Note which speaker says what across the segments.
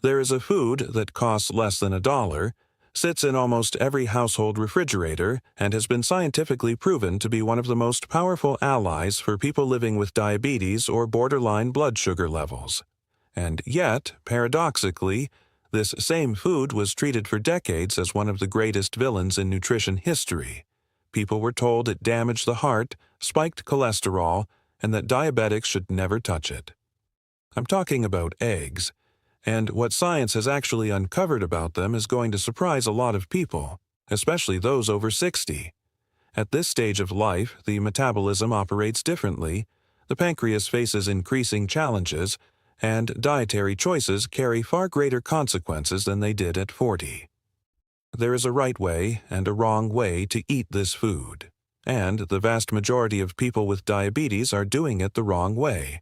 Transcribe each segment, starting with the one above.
Speaker 1: There is a food that costs less than $1, sits in almost every household refrigerator, and has been scientifically proven to be one of the most powerful allies for people living with diabetes or borderline blood sugar levels. And yet, paradoxically, this same food was treated for decades as one of the greatest villains in nutrition history. People were told it damaged the heart, spiked cholesterol, and that diabetics should never touch it. I'm talking about eggs, and what science has actually uncovered about them is going to surprise a lot of people, especially those over 60. At this stage of life, the metabolism operates differently, the pancreas faces increasing challenges, and dietary choices carry far greater consequences than they did at 40. There is a right way and a wrong way to eat this food, and the vast majority of people with diabetes are doing it the wrong way,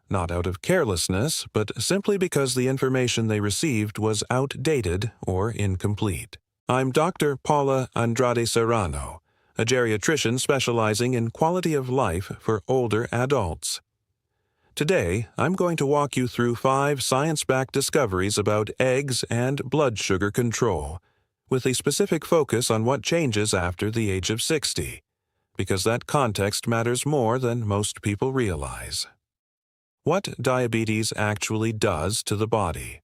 Speaker 1: not out of carelessness, but simply because the information they received was outdated or incomplete. I'm Dr. Paula Andrade Serrano, a geriatrician specializing in quality of life for older adults. Today, I'm going to walk you through 5 science-backed discoveries about eggs and blood sugar control, with a specific focus on what changes after the age of 60, because that context matters more than most people realize. What diabetes actually does to the body.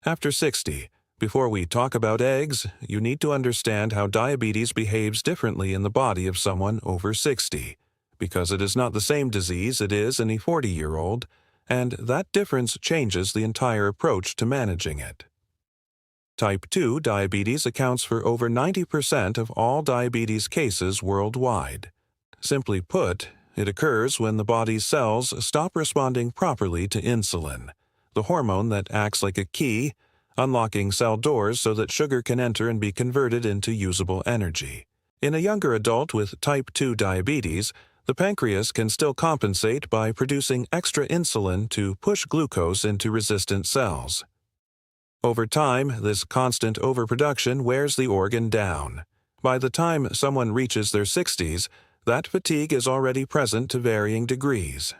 Speaker 1: After 60, before we talk about eggs, you need to understand how diabetes behaves differently in the body of someone over 60, because it is not the same disease it is in a 40-year-old, and that difference changes the entire approach to managing it. Type 2 diabetes accounts for over 90% of all diabetes cases worldwide. Simply put, it occurs when the body's cells stop responding properly to insulin, the hormone that acts like a key, unlocking cell doors so that sugar can enter and be converted into usable energy. In a younger adult with type 2 diabetes, the pancreas can still compensate by producing extra insulin to push glucose into resistant cells. Over time, this constant overproduction wears the organ down. By the time someone reaches their 60s, that fatigue is already present to varying degrees.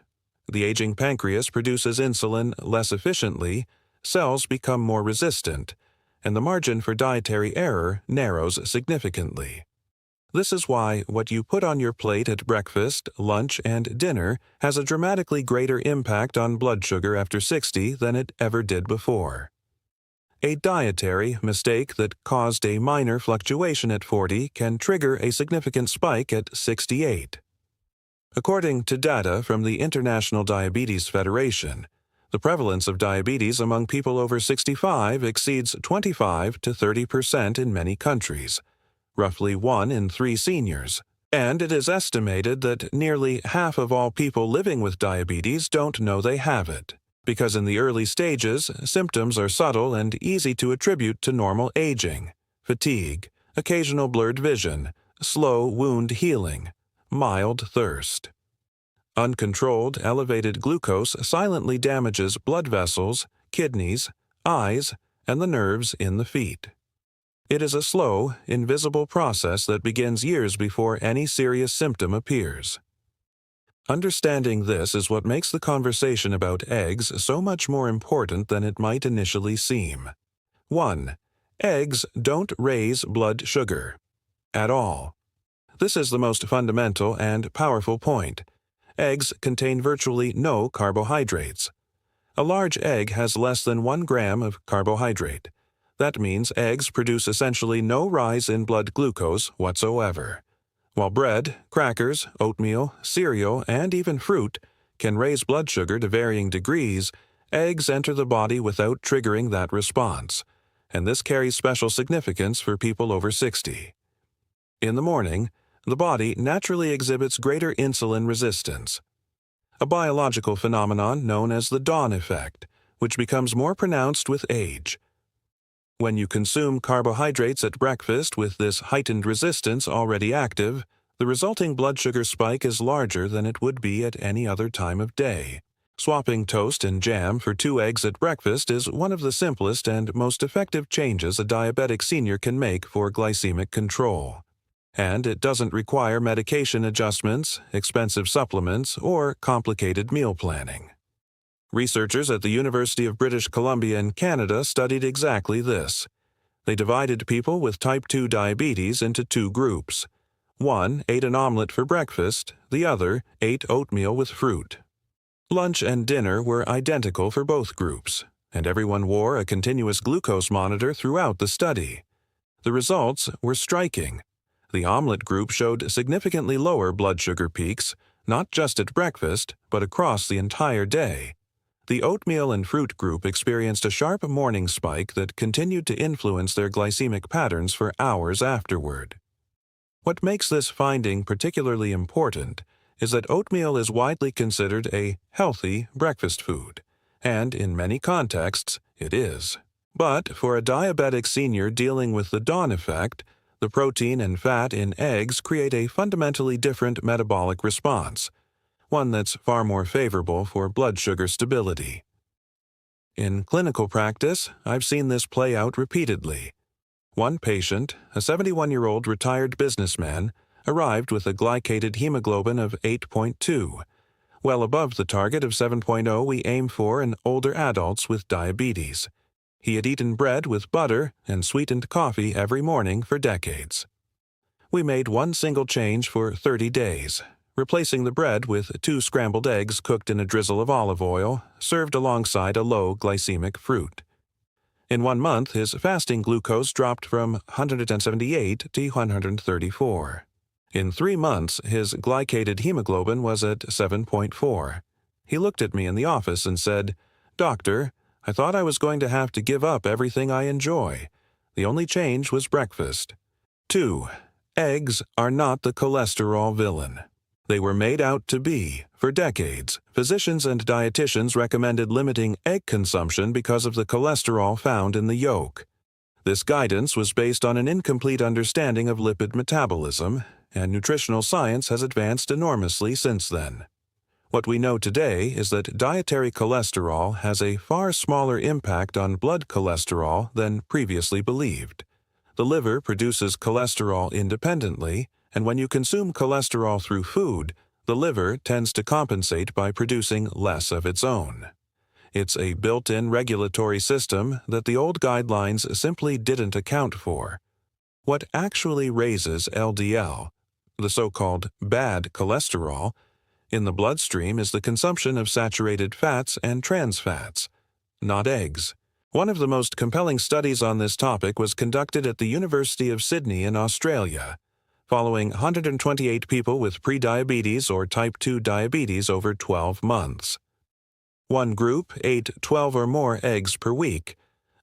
Speaker 1: The aging pancreas produces insulin less efficiently, cells become more resistant, and the margin for dietary error narrows significantly. This is why what you put on your plate at breakfast, lunch, and dinner has a dramatically greater impact on blood sugar after 60 than it ever did before. A dietary mistake that caused a minor fluctuation at 40 can trigger a significant spike at 68. According to data from the International Diabetes Federation, the prevalence of diabetes among people over 65 exceeds 25 to 30% in many countries, roughly 1 in 3 seniors, and it is estimated that nearly half of all people living with diabetes don't know they have it, because in the early stages, symptoms are subtle and easy to attribute to normal aging, fatigue, occasional blurred vision, slow wound healing, mild thirst. Uncontrolled elevated glucose silently damages blood vessels, kidneys, eyes, and the nerves in the feet. It is a slow, invisible process that begins years before any serious symptom appears. Understanding this is what makes the conversation about eggs so much more important than it might initially seem. 1. Eggs don't raise blood sugar. At all. This is the most fundamental and powerful point. Eggs contain virtually no carbohydrates. A large egg has less than 1 gram of carbohydrate. That means eggs produce essentially no rise in blood glucose whatsoever. While bread, crackers, oatmeal, cereal, and even fruit can raise blood sugar to varying degrees, eggs enter the body without triggering that response, and this carries special significance for people over 60. In the morning, the body naturally exhibits greater insulin resistance, a biological phenomenon known as the dawn effect, which becomes more pronounced with age. When you consume carbohydrates at breakfast with this heightened resistance already active, the resulting blood sugar spike is larger than it would be at any other time of day. Swapping toast and jam for 2 eggs at breakfast is one of the simplest and most effective changes a diabetic senior can make for glycemic control. And it doesn't require medication adjustments, expensive supplements, or complicated meal planning. Researchers at the University of British Columbia in Canada studied exactly this. They divided people with type 2 diabetes into two groups. One ate an omelet for breakfast, the other ate oatmeal with fruit. Lunch and dinner were identical for both groups, and everyone wore a continuous glucose monitor throughout the study. The results were striking. The omelet group showed significantly lower blood sugar peaks, not just at breakfast, but across the entire day. The oatmeal and fruit group experienced a sharp morning spike that continued to influence their glycemic patterns for hours afterward. What makes this finding particularly important is that oatmeal is widely considered a healthy breakfast food, and in many contexts, it is. But for a diabetic senior dealing with the dawn effect, the protein and fat in eggs create a fundamentally different metabolic response, one that's far more favorable for blood sugar stability. In clinical practice, I've seen this play out repeatedly. One patient, a 71-year-old retired businessman, arrived with a glycated hemoglobin of 8.2, well above the target of 7.0 we aim for in older adults with diabetes. He had eaten bread with butter and sweetened coffee every morning for decades. We made one single change for 30 days, replacing the bread with 2 scrambled eggs cooked in a drizzle of olive oil, served alongside a low glycemic fruit. In 1 month, his fasting glucose dropped from 178 to 134. In 3 months, his glycated hemoglobin was at 7.4. He looked at me in the office and said, "Doctor, I thought I was going to have to give up everything I enjoy. The only change was breakfast." 2. Eggs are not the cholesterol villain. They were made out to be. For decades, physicians and dietitians recommended limiting egg consumption because of the cholesterol found in the yolk. This guidance was based on an incomplete understanding of lipid metabolism, and nutritional science has advanced enormously since then. What we know today is that dietary cholesterol has a far smaller impact on blood cholesterol than previously believed. The liver produces cholesterol independently, and when you consume cholesterol through food, the liver tends to compensate by producing less of its own. It's a built-in regulatory system that the old guidelines simply didn't account for. What actually raises LDL, the so-called bad cholesterol, in the bloodstream is the consumption of saturated fats and trans fats, not eggs. One of the most compelling studies on this topic was conducted at the University of Sydney in Australia, following 128 people with prediabetes or type 2 diabetes over 12 months. One group ate 12 or more eggs per week.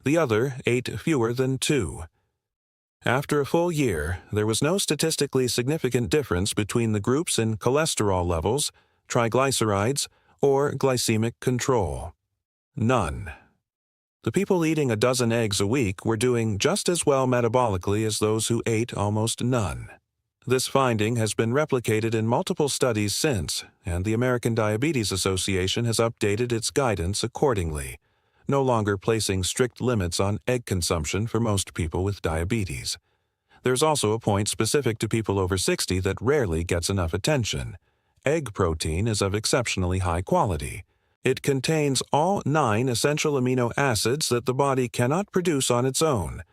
Speaker 1: The other ate fewer than 2. After a full year, there was no statistically significant difference between the groups in cholesterol levels, triglycerides, or glycemic control. None. The people eating a dozen eggs a week were doing just as well metabolically as those who ate almost none. This finding has been replicated in multiple studies since, and the American Diabetes Association has updated its guidance accordingly, no longer placing strict limits on egg consumption for most people with diabetes. There's also a point specific to people over 60 that rarely gets enough attention. Egg protein is of exceptionally high quality. It contains all 9 essential amino acids that the body cannot produce on its own,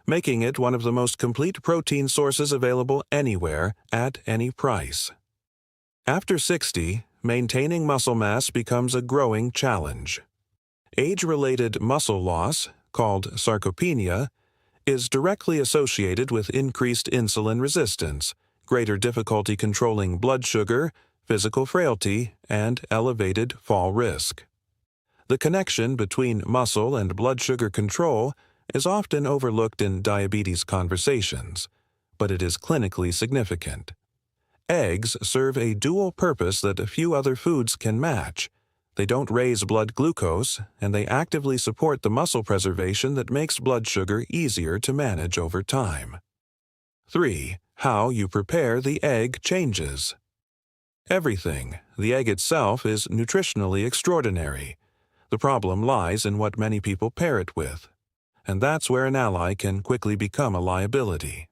Speaker 1: making it one of the most complete protein sources available anywhere at any price. After 60, maintaining muscle mass becomes a growing challenge. Age-related muscle loss, called sarcopenia, is directly associated with increased insulin resistance, greater difficulty controlling blood sugar, physical frailty, and elevated fall risk. The connection between muscle and blood sugar control is often overlooked in diabetes conversations, but it is clinically significant. Eggs serve a dual purpose that few other foods can match. They don't raise blood glucose, and they actively support the muscle preservation that makes blood sugar easier to manage over time. 3. How you prepare the egg changes. Everything, the egg itself, is nutritionally extraordinary. The problem lies in what many people pair it with, and that's where an ally can quickly become a liability.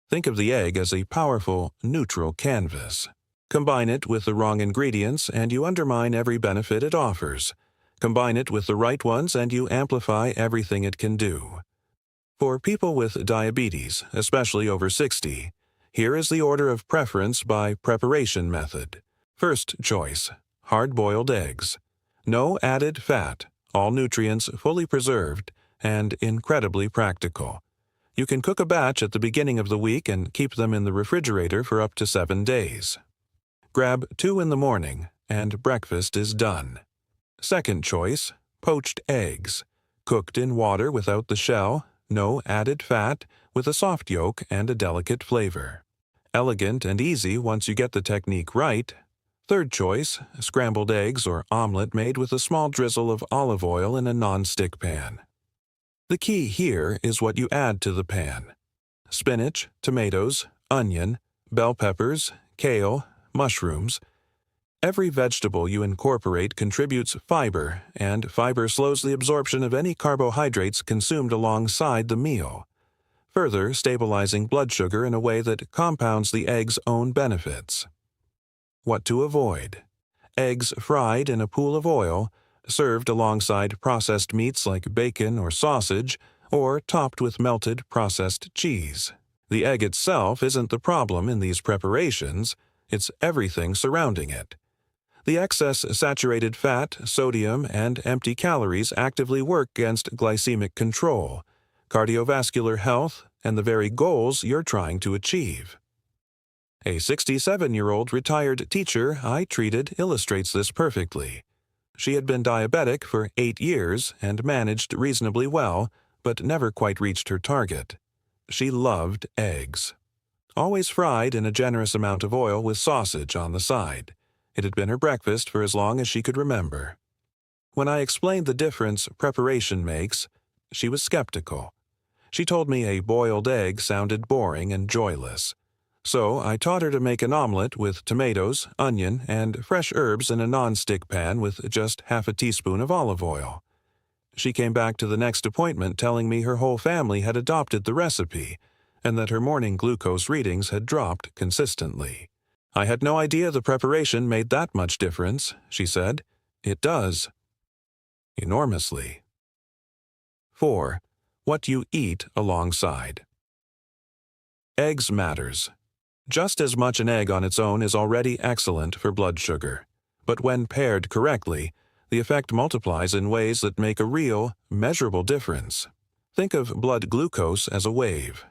Speaker 1: Think of the egg as a powerful, neutral canvas. Combine it with the wrong ingredients and you undermine every benefit it offers. Combine it with the right ones and you amplify everything it can do. For people with diabetes, especially over 60, here is the order of preference by preparation method. First choice, hard-boiled eggs. No added fat, all nutrients fully preserved, and incredibly practical. You can cook a batch at the beginning of the week and keep them in the refrigerator for up to 7 days. Grab 2 in the morning, and breakfast is done. Second choice, poached eggs. Cooked in water without the shell, no added fat, with a soft yolk and a delicate flavor. Elegant and easy once you get the technique right. Third choice, scrambled eggs or omelet made with a small drizzle of olive oil in a non-stick pan. The key here is what you add to the pan. Spinach, tomatoes, onion, bell peppers, kale, mushrooms. Every vegetable you incorporate contributes fiber, and fiber slows the absorption of any carbohydrates consumed alongside the meal, further stabilizing blood sugar in a way that compounds the egg's own benefits. What to avoid? Eggs fried in a pool of oil, served alongside processed meats like bacon or sausage, or topped with melted processed cheese. The egg itself isn't the problem in these preparations, it's everything surrounding it. The excess saturated fat, sodium, and empty calories actively work against glycemic control, cardiovascular health, and the very goals you're trying to achieve. A 67-year-old retired teacher I treated illustrates this perfectly. She had been diabetic for 8 years and managed reasonably well, but never quite reached her target. She loved eggs. Always fried in a generous amount of oil with sausage on the side. It had been her breakfast for as long as she could remember. When I explained the difference preparation makes, she was skeptical. She told me a boiled egg sounded boring and joyless. So I taught her to make an omelet with tomatoes, onion, and fresh herbs in a non-stick pan with just half a teaspoon of olive oil. She came back to the next appointment telling me her whole family had adopted the recipe and that her morning glucose readings had dropped consistently. I had no idea the preparation made that much difference, she said. It does. Enormously. 4. What you eat alongside. Eggs matters. Just as much an egg on its own is already excellent for blood sugar, but when paired correctly, the effect multiplies in ways that make a real, measurable difference. Think of blood glucose as a wave.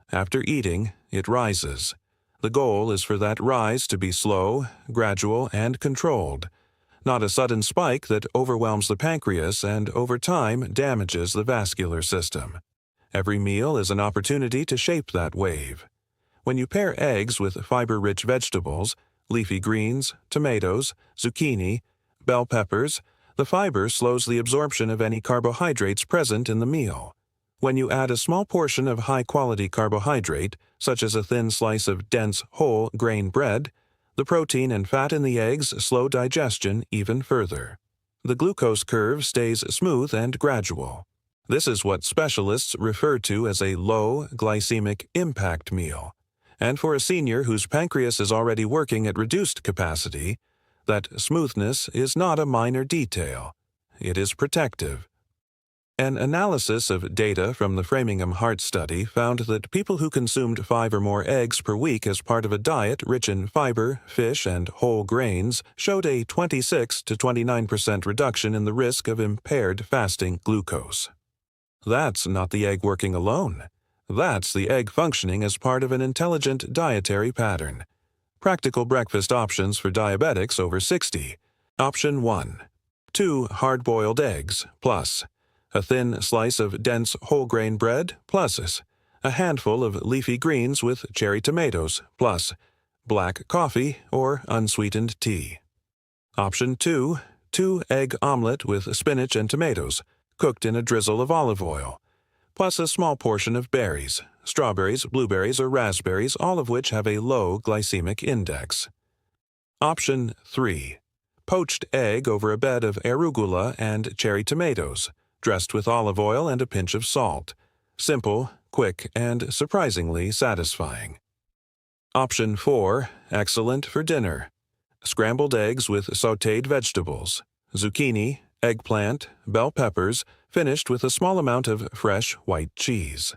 Speaker 1: After eating, it rises. The goal is for that rise to be slow, gradual, and controlled, not a sudden spike that overwhelms the pancreas and over time damages the vascular system. Every meal is an opportunity to shape that wave. When you pair eggs with fiber-rich vegetables, leafy greens, tomatoes, zucchini, bell peppers, the fiber slows the absorption of any carbohydrates present in the meal. When you add a small portion of high-quality carbohydrate, such as a thin slice of dense whole grain bread, the protein and fat in the eggs slow digestion even further. The glucose curve stays smooth and gradual. This is what specialists refer to as a low glycemic impact meal. And for a senior whose pancreas is already working at reduced capacity, that smoothness is not a minor detail. It is protective. An analysis of data from the Framingham Heart Study found that people who consumed 5 or more eggs per week as part of a diet rich in fiber, fish, and whole grains showed a 26 to 29% reduction in the risk of impaired fasting glucose. That's not the egg working alone. That's the egg functioning as part of an intelligent dietary pattern. Practical breakfast options for diabetics over 60. Option 1. 2 hard-boiled eggs, plus a thin slice of dense whole grain bread, plus a handful of leafy greens with cherry tomatoes, plus black coffee or unsweetened tea. Option 2. 2 egg omelet with spinach and tomatoes, cooked in a drizzle of olive oil, plus a small portion of berries, strawberries, blueberries, or raspberries, all of which have a low glycemic index. Option 3. Poached egg over a bed of arugula and cherry tomatoes, dressed with olive oil and a pinch of salt. Simple, quick, and surprisingly satisfying. Option 4. Excellent for dinner. Scrambled eggs with sautéed vegetables, zucchini, eggplant, bell peppers, finished with a small amount of fresh white cheese.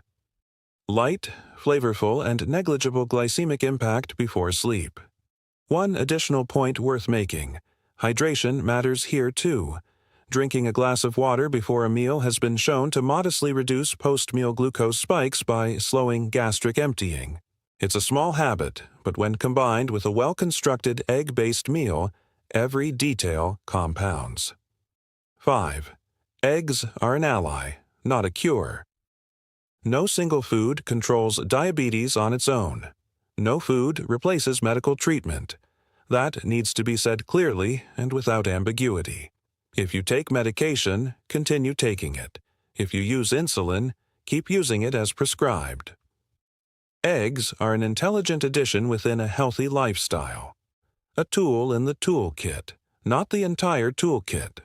Speaker 1: Light, flavorful, and negligible glycemic impact before sleep. One additional point worth making: hydration matters here too. Drinking a glass of water before a meal has been shown to modestly reduce post-meal glucose spikes by slowing gastric emptying. It's a small habit, but when combined with a well-constructed egg-based meal, every detail compounds. 5. Eggs are an ally, not a cure. No single food controls diabetes on its own. No food replaces medical treatment. That needs to be said clearly and without ambiguity. If you take medication, continue taking it. If you use insulin, keep using it as prescribed. Eggs are an intelligent addition within a healthy lifestyle. A tool in the toolkit, not the entire toolkit.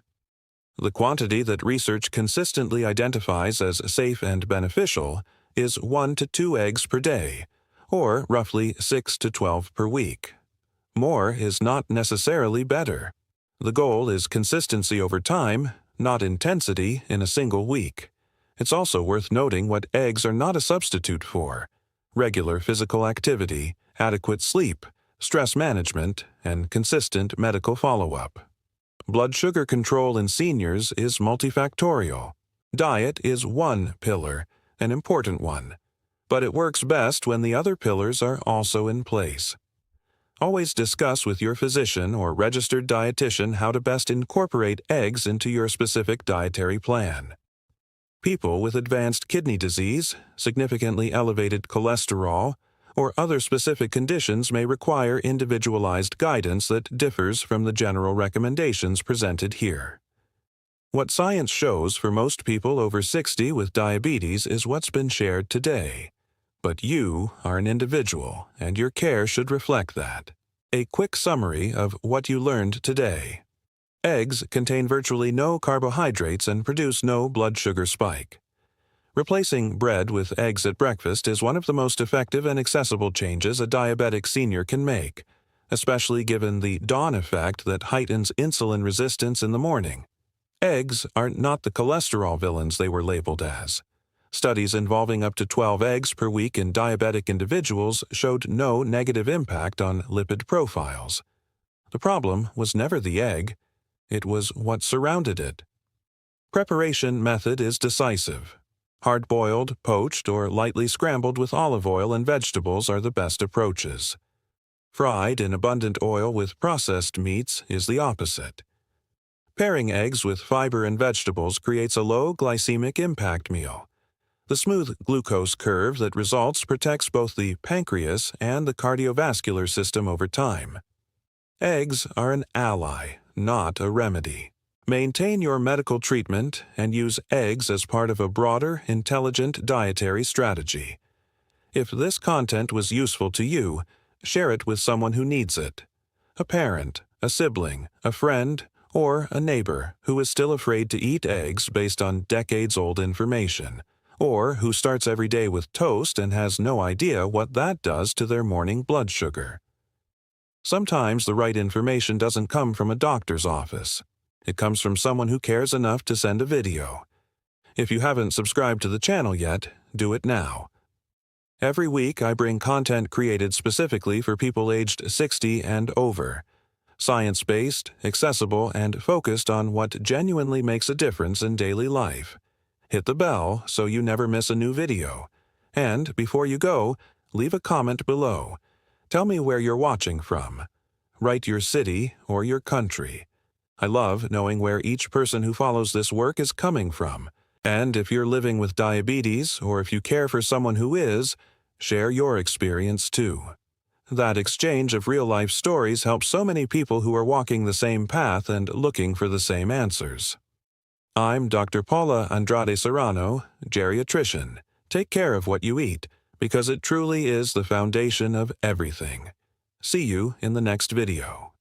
Speaker 1: The quantity that research consistently identifies as safe and beneficial is 1 to 2 eggs per day, or roughly 6 to 12 per week. More is not necessarily better. The goal is consistency over time, not intensity in a single week. It's also worth noting what eggs are not a substitute for: regular physical activity, adequate sleep, stress management, and consistent medical follow-up. Blood sugar control in seniors is multifactorial. Diet is one pillar, an important one, but it works best when the other pillars are also in place. Always discuss with your physician or registered dietitian how to best incorporate eggs into your specific dietary plan. People with advanced kidney disease, significantly elevated cholesterol, or other specific conditions may require individualized guidance that differs from the general recommendations presented here. What science shows for most people over 60 with diabetes is what's been shared today. But you are an individual, and your care should reflect that. A quick summary of what you learned today. Eggs contain virtually no carbohydrates and produce no blood sugar spike. Replacing bread with eggs at breakfast is one of the most effective and accessible changes a diabetic senior can make, especially given the dawn effect that heightens insulin resistance in the morning. Eggs are not the cholesterol villains they were labeled as. Studies involving up to 12 eggs per week in diabetic individuals showed no negative impact on lipid profiles. The problem was never the egg, it was what surrounded it. Preparation method is decisive. Hard-boiled, poached, or lightly scrambled with olive oil and vegetables are the best approaches. Fried in abundant oil with processed meats is the opposite. Pairing eggs with fiber and vegetables creates a low glycemic impact meal. The smooth glucose curve that results protects both the pancreas and the cardiovascular system over time. Eggs are an ally, not a remedy. Maintain your medical treatment and use eggs as part of a broader, intelligent dietary strategy. If this content was useful to you, share it with someone who needs it. A parent, a sibling, a friend, or a neighbor who is still afraid to eat eggs based on decades-old information, or who starts every day with toast and has no idea what that does to their morning blood sugar. Sometimes the right information doesn't come from a doctor's office. It comes from someone who cares enough to send a video. If you haven't subscribed to the channel yet, do it now. Every week I bring content created specifically for people aged 60 and over. Science-based, accessible, and focused on what genuinely makes a difference in daily life. Hit the bell so you never miss a new video. And before you go, leave a comment below. Tell me where you're watching from. Write your city or your country. I love knowing where each person who follows this work is coming from. And if you're living with diabetes, or if you care for someone who is, share your experience too. That exchange of real-life stories helps so many people who are walking the same path and looking for the same answers. I'm Dr. Paula Andrade Serrano, geriatrician. Take care of what you eat, because it truly is the foundation of everything. See you in the next video.